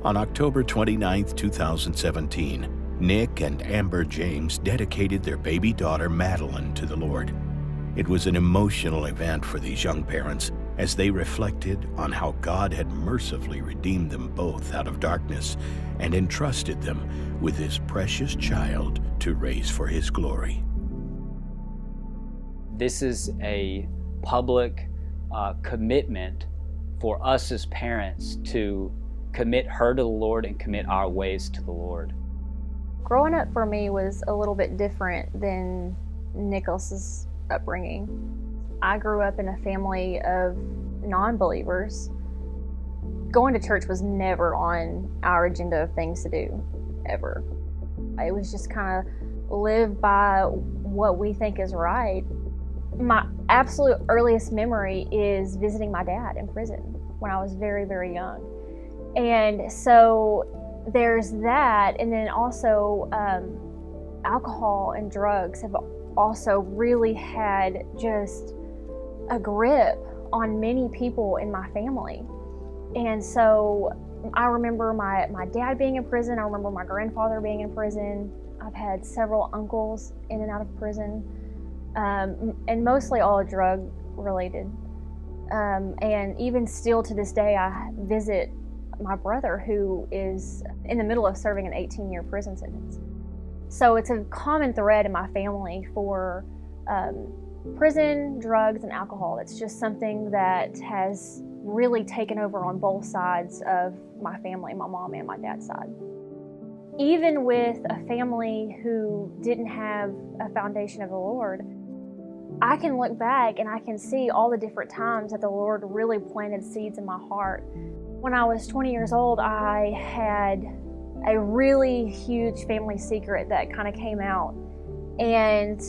On October 29, 2017, Nick and Amber Jaynes dedicated their baby daughter Madeline to the Lord. It was an emotional event for these young parents as they reflected on how God had mercifully redeemed them both out of darkness and entrusted them with His precious child to raise for His glory. This is a public commitment for us as parents to commit her to the Lord and commit our ways to the Lord. Growing up for me was a little bit different than Nicholas's upbringing. I grew up in a family of non-believers. Going to church was never on our agenda of things to do, ever. It was just kind of live by what we think is right. My absolute earliest memory is visiting my dad in prison when I was very, very young. And so there's that, and then also alcohol and drugs have also really had just a grip on many people in my family. And so I remember my dad being in prison. I remember my grandfather being in prison. I've had several uncles in and out of prison, and mostly all drug related. And even still to this day, I visit my brother who is in the middle of serving an 18-year prison sentence. So it's a common thread in my family for prison, drugs, and alcohol. It's just something that has really taken over on both sides of my family, my mom and my dad's side. Even with a family who didn't have a foundation of the Lord, I can look back and I can see all the different times that the Lord really planted seeds in my heart. When I was 20 years old, I had a really huge family secret that kind of came out. And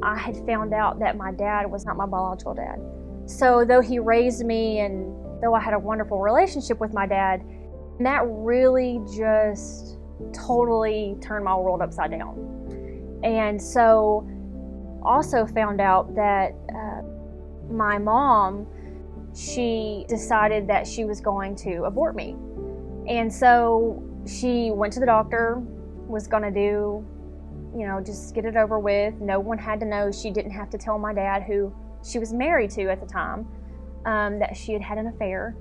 I had found out that my dad was not my biological dad. So though he raised me and though I had a wonderful relationship with my dad, that really just totally turned my world upside down. And so also found out that my mom, she decided that she was going to abort me. And so she went to the doctor, was going to do, just get it over with. No one had to know. She didn't have to tell my dad, who she was married to at the time, that she had had an affair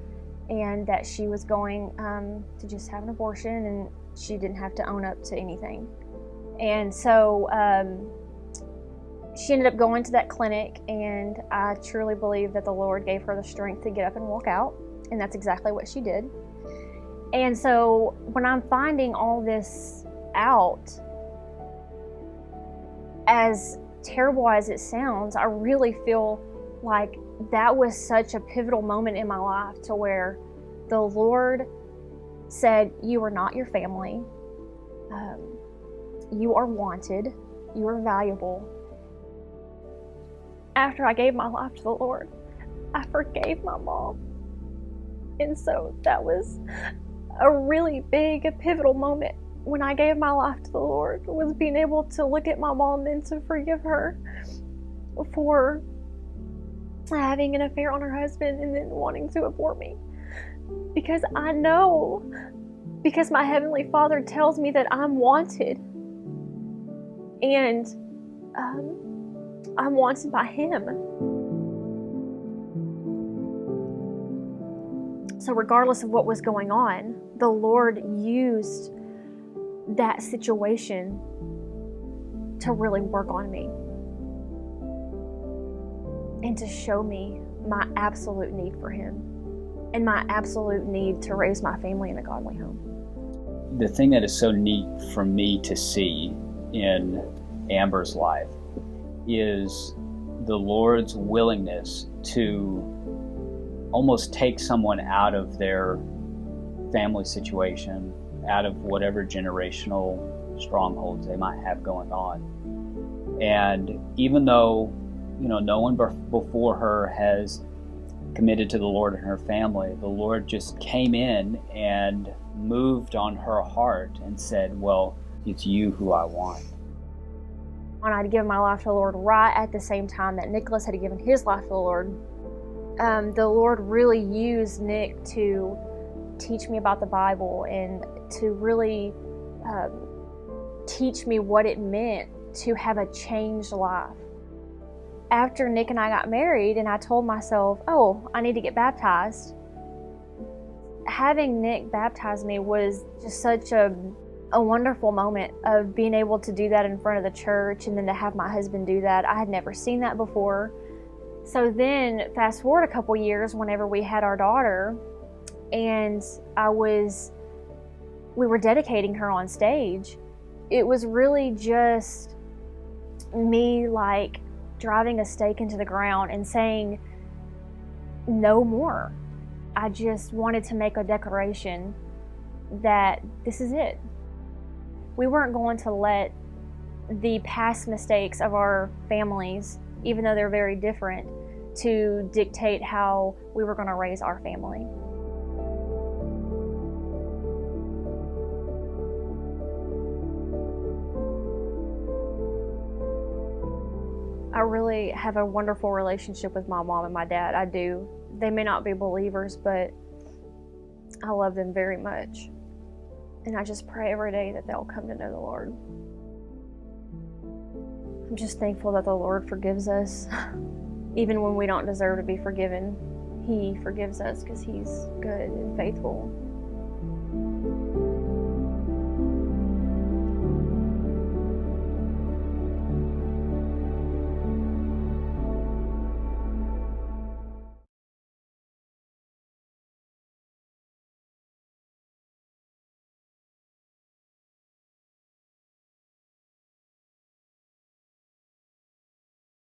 and that she was going to just have an abortion, and she didn't have to own up to anything. And so she ended up going to that clinic, and I truly believe that the Lord gave her the strength to get up and walk out, and that's exactly what she did. And so when I'm finding all this out, as terrible as it sounds, I really feel like that was such a pivotal moment in my life to where the Lord said, you are not your family. You are wanted. You are valuable. After I gave my life to the Lord, I forgave my mom. And so that was a really big, pivotal moment when I gave my life to the Lord, was being able to look at my mom and to forgive her for having an affair on her husband and then wanting to abort me. Because I know, because my Heavenly Father tells me that I'm wanted. And I'm wanted by Him. So regardless of what was going on, the Lord used that situation to really work on me and to show me my absolute need for Him and my absolute need to raise my family in a godly home. The thing that is so neat for me to see in Amber's life is the Lord's willingness to almost take someone out of their family situation, out of whatever generational strongholds they might have going on. And even though, no one before her has committed to the Lord in her family, the Lord just came in and moved on her heart and said, well, it's you who I want. When I'd given my life to the Lord right at the same time that Nicholas had given his life to the Lord really used Nick to teach me about the Bible and to really teach me what it meant to have a changed life. After Nick and I got married and I told myself, oh, I need to get baptized, having Nick baptize me was just such a wonderful moment of being able to do that in front of the church, and then to have my husband do that. I had never seen that before. So then fast forward a couple years, whenever we had our daughter, and we were dedicating her on stage, it was really just me like driving a stake into the ground and saying no more. I just wanted to make a declaration that this is it. We weren't going to let the past mistakes of our families, even though they're very different, to dictate how we were going to raise our family. I really have a wonderful relationship with my mom and my dad. I do. They may not be believers, but I love them very much. And I just pray every day that they'll come to know the Lord. I'm just thankful that the Lord forgives us. Even when we don't deserve to be forgiven, He forgives us because He's good and faithful.